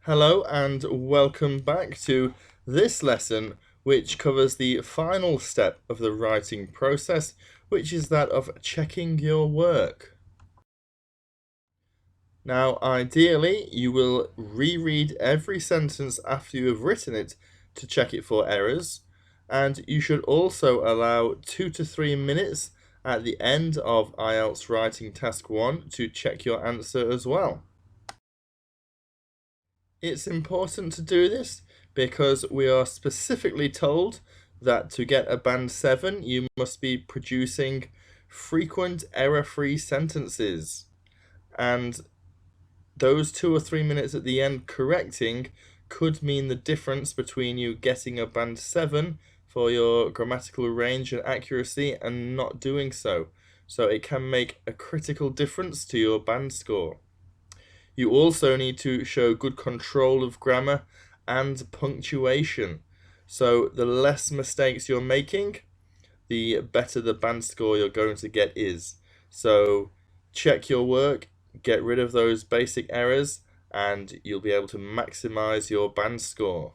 Hello and welcome back to this lesson, which covers the final step of the writing process, which is that of checking your work. Now, ideally, you will reread every sentence after you have written it to check it for errors, and you should also allow 2 to 3 minutes at the end of IELTS Writing Task 1 to check your answer as well. It's important to do this because we are specifically told that to get a band 7 you must be producing frequent error-free sentences, and those 2 or 3 minutes at the end correcting could mean the difference between you getting a band 7 for your grammatical range and accuracy and not doing so. So it can make a critical difference to your band score. You also need to show good control of grammar and punctuation. So the less mistakes you're making, the better the band score you're going to get is. So check your work, get rid of those basic errors, and you'll be able to maximize your band score.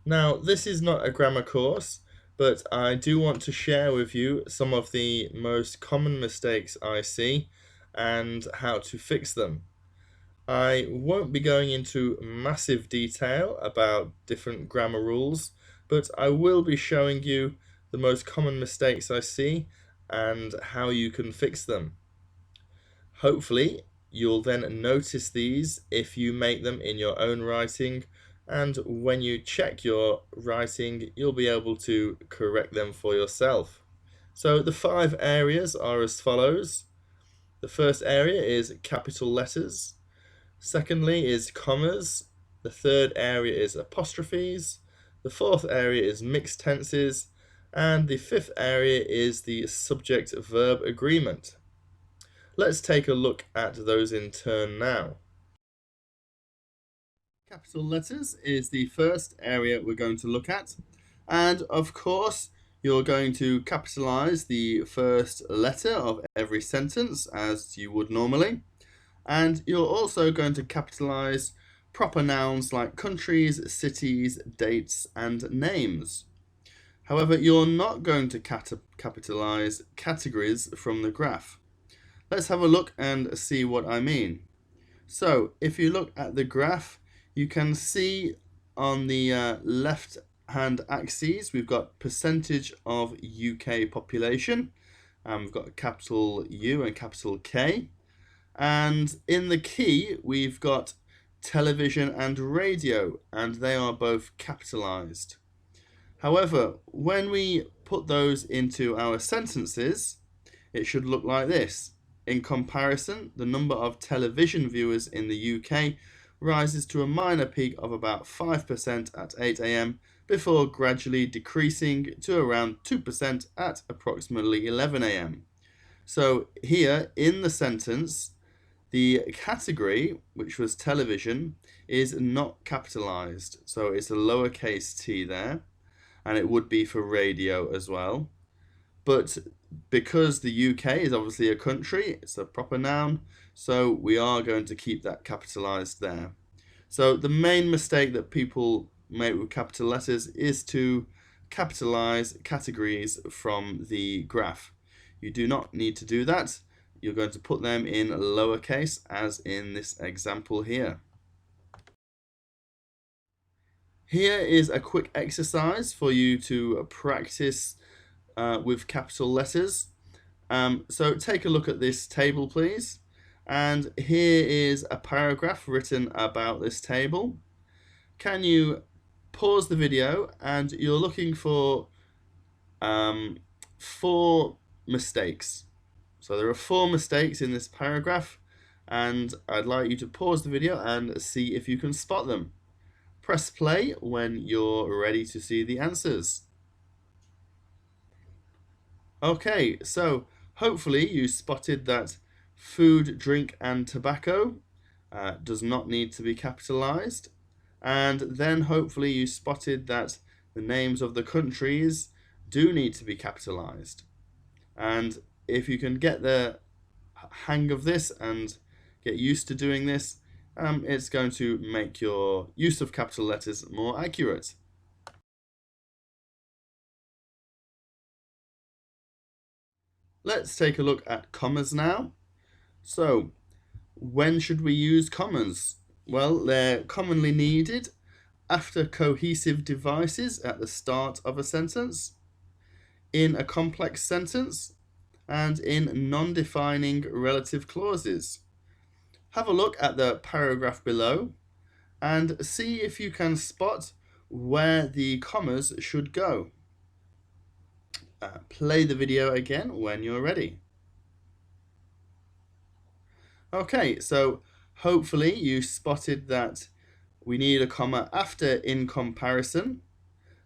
Now, this is not a grammar course, but I do want to share with you some of the most common mistakes I see and how to fix them. I won't be going into massive detail about different grammar rules, but I will be showing you the most common mistakes I see and how you can fix them. Hopefully, you'll then notice these if you make them in your own writing, and when you check your writing, you'll be able to correct them for yourself. So the 5 areas are as follows. The first area is capital letters. Secondly is commas. The third area is apostrophes. The fourth area is mixed tenses. And the fifth area is the subject-verb agreement. Let's take a look at those in turn now. Capital letters is the first area we're going to look at. And of course, you're going to capitalize the first letter of every sentence as you would normally. And you're also going to capitalize proper nouns like countries, cities, dates, and names. However, you're not going to capitalize categories from the graph. Let's have a look and see what I mean. So, if you look at the graph, you can see on the left hand axes we've got percentage of UK population, and we've got capital U and capital K. And in the key, we've got television and radio, and they are both capitalized. However, when we put those into our sentences, it should look like this. In comparison, the number of television viewers in the UK rises to a minor peak of about 5% at 8 AM before gradually decreasing to around 2% at approximately 11 AM. So here in the sentence, the category, which was television, is not capitalized. So it's a lowercase t there, and it would be for radio as well. But because the UK is obviously a country, it's a proper noun, so we are going to keep that capitalized there. So the main mistake that people make with capital letters is to capitalize categories from the graph. You do not need to do that. You're going to put them in lowercase, as in this example here. Here is a quick exercise for you to practice with capital letters. So take a look at this table, please. And here is a paragraph written about this table. Can you pause the video, and you're looking for 4 mistakes. So there are 4 mistakes in this paragraph, and I'd like you to pause the video and see if you can spot them. Press play when you're ready to see the answers. Okay, so hopefully you spotted that food, drink, and tobacco does not need to be capitalized. And then hopefully you spotted that the names of the countries do need to be capitalized. And if you can get the hang of this and get used to doing this, it's going to make your use of capital letters more accurate. Let's take a look at commas now. So, when should we use commas? Well, they're commonly needed after cohesive devices at the start of a sentence, in a complex sentence, and in non-defining relative clauses. Have a look at the paragraph below and see if you can spot where the commas should go. Play the video again when you're ready. Okay, so hopefully you spotted that we need a comma after in comparison.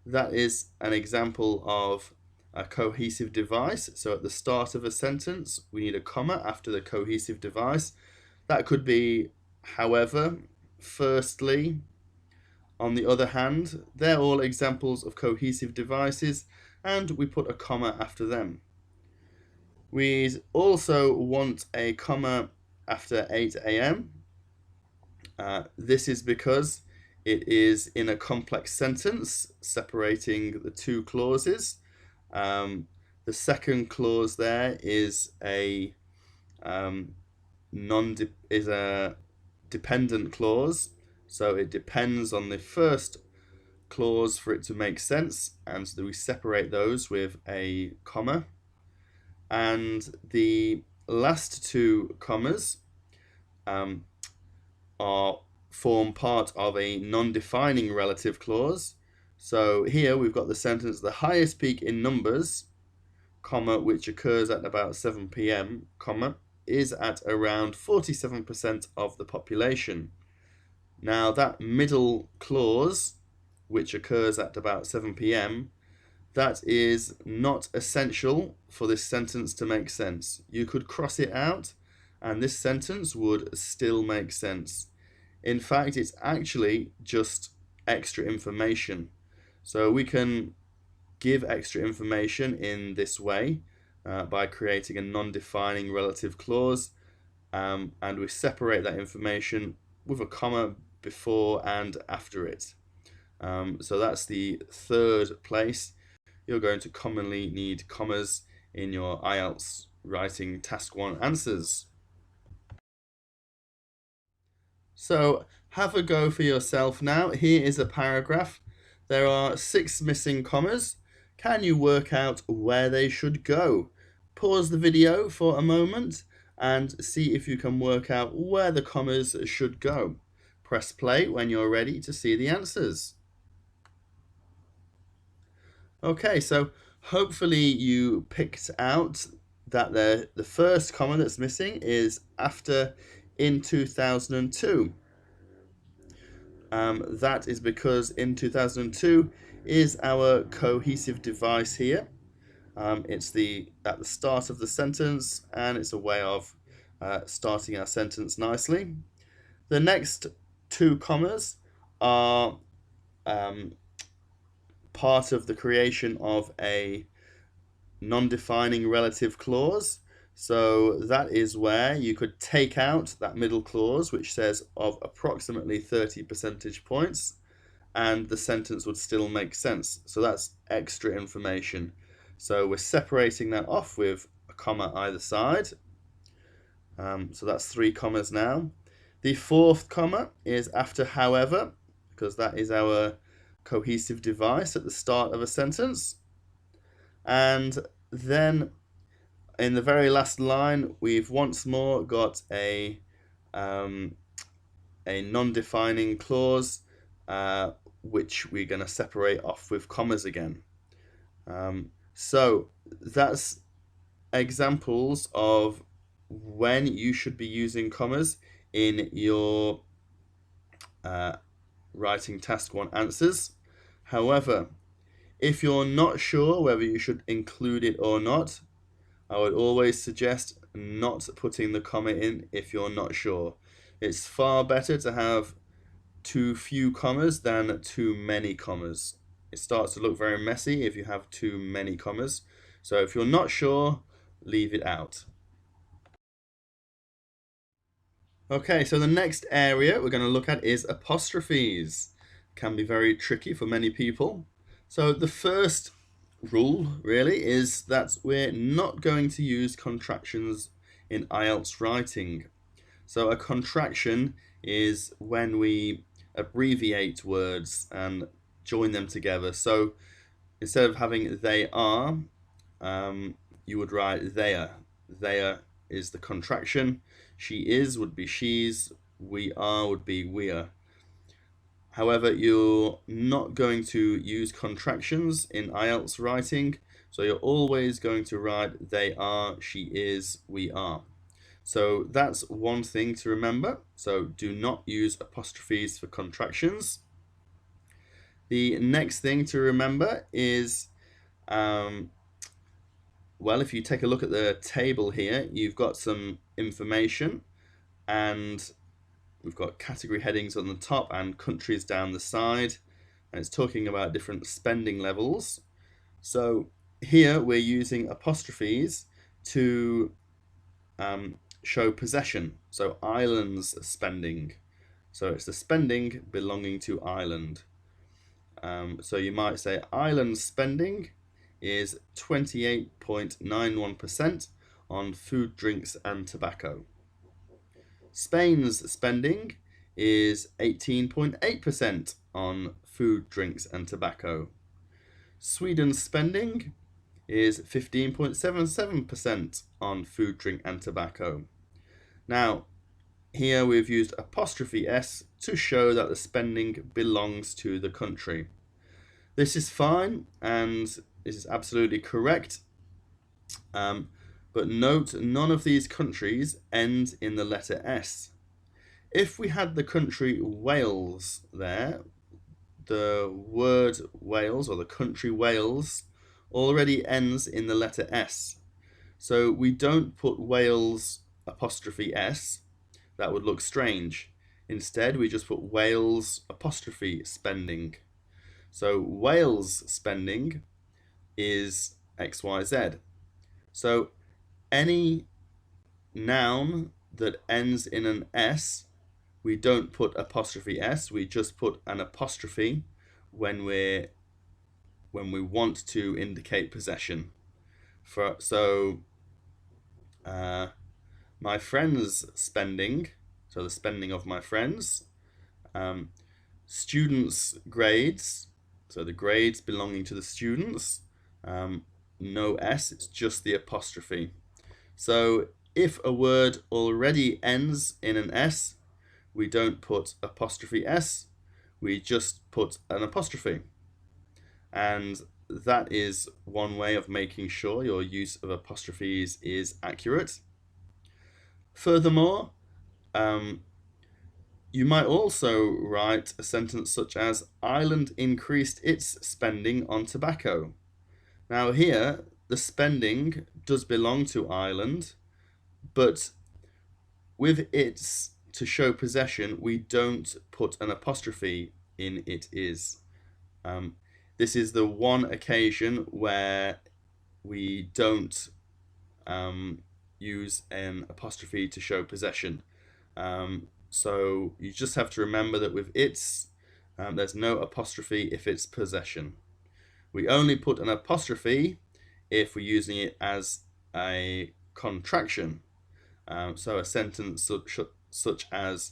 That is an example of a cohesive device. So at the start of a sentence, we need a comma after the cohesive device. That could be however, firstly, on the other hand. They're all examples of cohesive devices, and we put a comma after them. We also want a comma after 8 a.m. This is because it is in a complex sentence separating the two clauses. The second clause there is a dependent clause, so it depends on the first clause for it to make sense, and so we separate those with a comma. And the last two commas form part of a non-defining relative clause. So here we've got the sentence, the highest peak in numbers, comma, which occurs at about 7 p.m, comma, is at around 47% of the population. Now that middle clause, which occurs at about 7 p.m, that is not essential for this sentence to make sense. You could cross it out and this sentence would still make sense. In fact, it's actually just extra information. So we can give extra information in this way by creating a non-defining relative clause, and we separate that information with a comma before and after it. So that's the third place. You're going to commonly need commas in your IELTS Writing Task 1 answers. So have a go for yourself now. Here is a paragraph. There are 6 missing commas. Can you work out where they should go? Pause the video for a moment and see if you can work out where the commas should go. Press play when you're ready to see the answers. Okay, so hopefully you picked out that the first comma that's missing is after in 2002. That is because in 2002 is our cohesive device here. It's at the start of the sentence, and it's a way of starting our sentence nicely. The next 2 commas are part of the creation of a non-defining relative clause. So that is where you could take out that middle clause, which says of approximately 30 percentage points, and the sentence would still make sense. So that's extra information. So we're separating that off with a comma either side. So that's 3 commas now. The 4th comma is after however, because that is our cohesive device at the start of a sentence. And then in the very last line, we've once more got a non-defining clause, which we're going to separate off with commas again. So that's examples of when you should be using commas in your writing task 1 answers. However, if you're not sure whether you should include it or not, I would always suggest not putting the comma in if you're not sure. It's far better to have too few commas than too many commas. It starts to look very messy if you have too many commas. So if you're not sure, leave it out. Okay, so the next area we're going to look at is apostrophes. Can be very tricky for many people. So the first rule really is that we're not going to use contractions in IELTS writing. So a contraction is when we abbreviate words and join them together. So instead of having they are, you would write their. Their is the contraction. She is would be she's. We are would be we're. However, you're not going to use contractions in IELTS writing, so you're always going to write they are, she is, we are. So that's one thing to remember. So do not use apostrophes for contractions. The next thing to remember is, well, if you take a look at the table here, you've got some information and we've got category headings on the top and countries down the side. And it's talking about different spending levels. So here we're using apostrophes to show possession. So Ireland's spending. So it's the spending belonging to Ireland. So you might say Ireland's spending is 28.91% on food, drinks, and tobacco. Spain's spending is 18.8% on food, drinks, and tobacco. Sweden's spending is 15.77% on food, drink, and tobacco. Now, here we've used apostrophe S to show that the spending belongs to the country. This is fine and this is absolutely correct. But note, none of these countries end in the letter S. If we had the country Wales there, the word Wales or the country Wales already ends in the letter S. So we don't put Wales apostrophe S. That would look strange. Instead, we just put Wales apostrophe spending. So Wales spending is XYZ. So any noun that ends in an S, we don't put apostrophe S, we just put an apostrophe when we want to indicate possession. My friend's spending, so the spending of my friends. Students' grades, so the grades belonging to the students. No S, it's just the apostrophe. So if a word already ends in an S, we don't put apostrophe S, we just put an apostrophe. And that is one way of making sure your use of apostrophes is accurate. Furthermore, you might also write a sentence such as, Ireland increased its spending on tobacco. Now here, the spending does belong to Ireland, but with its to show possession, we don't put an apostrophe in it is. This is the one occasion where we don't use an apostrophe to show possession. So you just have to remember that with its, there's no apostrophe if it's possession. We only put an apostrophe if we're using it as a contraction. So a sentence such as,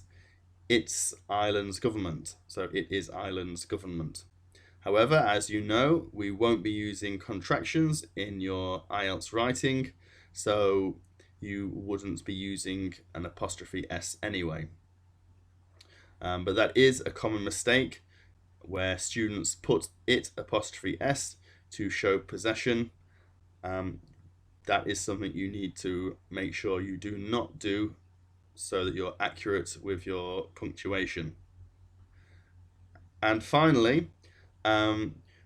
it's Ireland's government. So it is Ireland's government. However, as you know, we won't be using contractions in your IELTS writing, so you wouldn't be using an apostrophe S anyway. But that is a common mistake where students put it apostrophe S to show possession. That is something you need to make sure you do not do so that you're accurate with your punctuation. And finally,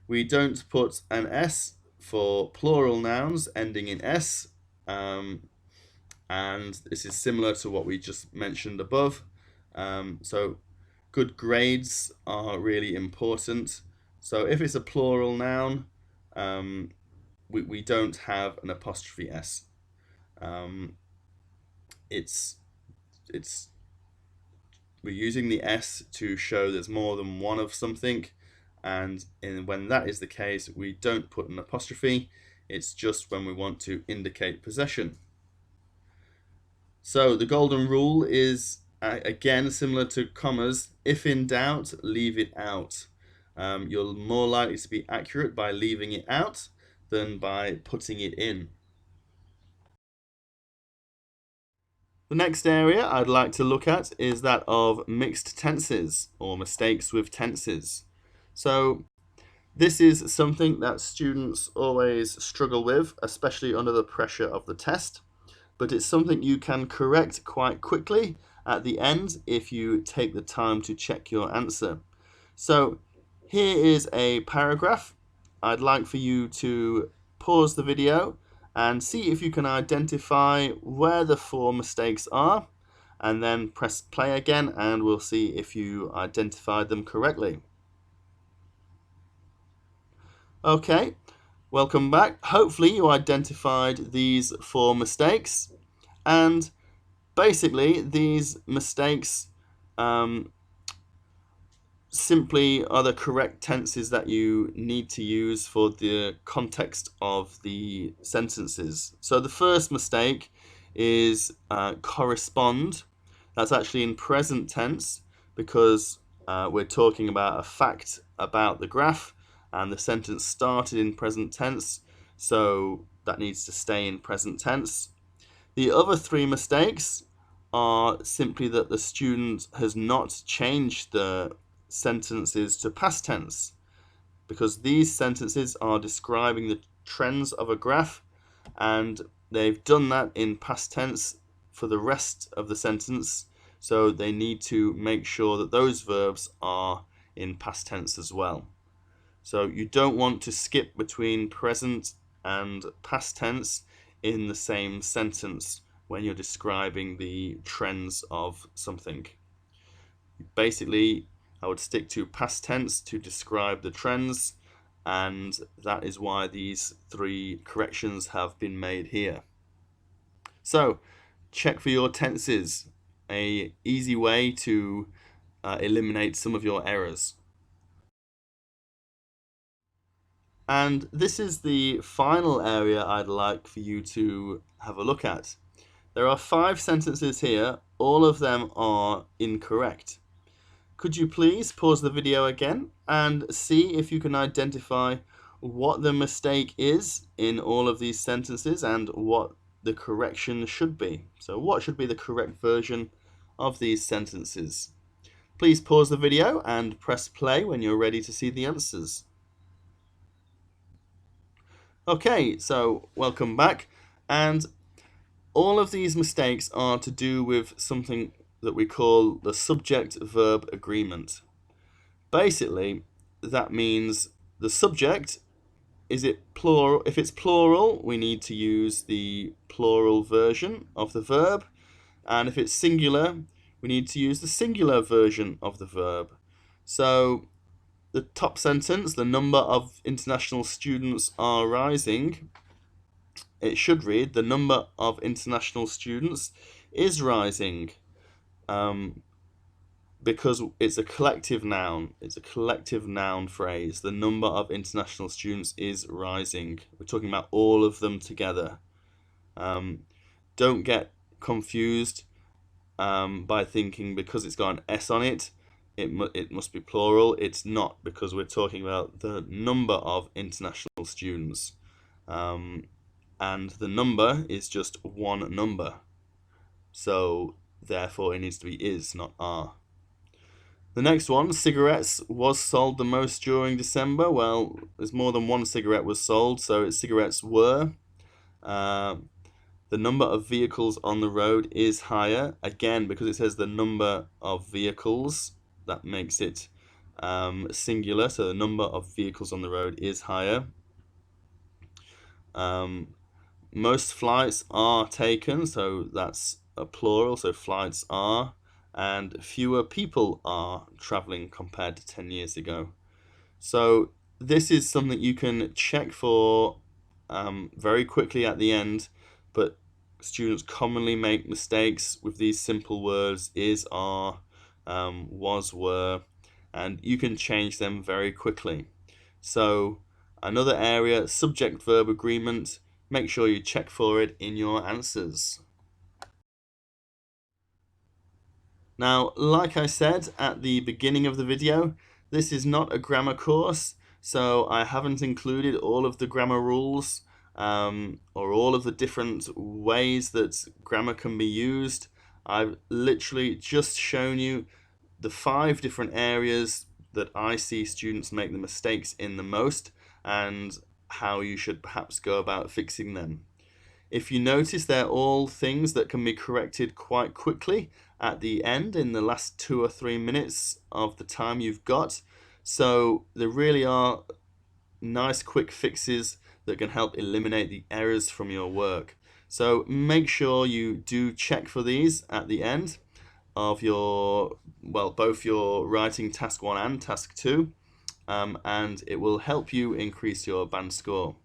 we don't put an S for plural nouns ending in S, and this is similar to what we just mentioned above. So good grades are really important. So if it's a plural noun, we don't have an apostrophe S. It's We're using the S to show there's more than one of something, and when that is the case, we don't put an apostrophe. It's just when we want to indicate possession. So the golden rule is, again, similar to commas: if in doubt, leave it out. You're more likely to be accurate by leaving it out than by putting it in. The next area I'd like to look at is that of mixed tenses, or mistakes with tenses. So this is something that students always struggle with, especially under the pressure of the test, but it's something you can correct quite quickly at the end if you take the time to check your answer. So here is a paragraph. I'd like for you to pause the video and see if you can identify where the four mistakes are, and then press play again and we'll see if you identified them correctly. Okay, welcome back. Hopefully you identified these four mistakes, and basically these mistakes simply are the correct tenses that you need to use for the context of the sentences. So the first mistake is correspond. That's actually in present tense because we're talking about a fact about the graph, and the sentence started in present tense, so that needs to stay in present tense. The other three mistakes are simply that the student has not changed the sentences to past tense, because these sentences are describing the trends of a graph, and they've done that in past tense for the rest of the sentence, so they need to make sure that those verbs are in past tense as well. So you don't want to skip between present and past tense in the same sentence when you're describing the trends of something. Basically, I would stick to past tense to describe the trends, and that is why these three corrections have been made here. So, check for your tenses, an easy way to eliminate some of your errors. And this is the final area I'd like for you to have a look at. There are 5 sentences here, all of them are incorrect. Could you please pause the video again and see if you can identify what the mistake is in all of these sentences and what the correction should be. So what should be the correct version of these sentences? Please pause the video and press play when you're ready to see the answers. Okay, so welcome back, and all of these mistakes are to do with something that we call the subject-verb agreement. Basically, that means the subject, is it plural? If it's plural, we need to use the plural version of the verb, and if it's singular, we need to use the singular version of the verb. So the top sentence, the number of international students are rising, it should read, the number of international students is rising, because it's a collective noun. It's a collective noun phrase. The number of international students is rising. We're talking about all of them together. Don't get confused by thinking because it's got an S on it, it must be plural. It's not, because we're talking about the number of international students. And the number is just one number. So therefore it needs to be is, not are. The next one, cigarettes was sold the most during December. Well, there's more than one cigarette was sold, so cigarettes were. The number of vehicles on the road is higher. Again, because it says the number of vehicles, that makes it singular. So the number of vehicles on the road is higher. Most flights are taken, so that's a plural, so flights are. And fewer people are traveling compared to 10 years ago. So this is something you can check for very quickly at the end, but students commonly make mistakes with these simple words: is, are, was, were, and you can change them very quickly. So another area, subject-verb agreement, make sure you check for it in your answers. Now, like I said at the beginning of the video, this is not a grammar course, so I haven't included all of the grammar rules or all of the different ways that grammar can be used. I've literally just shown you the 5 different areas that I see students make the mistakes in the most and how you should perhaps go about fixing them. If you notice, they're all things that can be corrected quite quickly at the end in the last 2 or 3 minutes of the time you've got. So there really are nice quick fixes that can help eliminate the errors from your work. So make sure you do check for these at the end of your, well, both your writing task 1 and task 2, and it will help you increase your band score.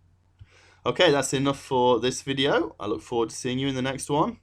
Okay, that's enough for this video. I look forward to seeing you in the next one.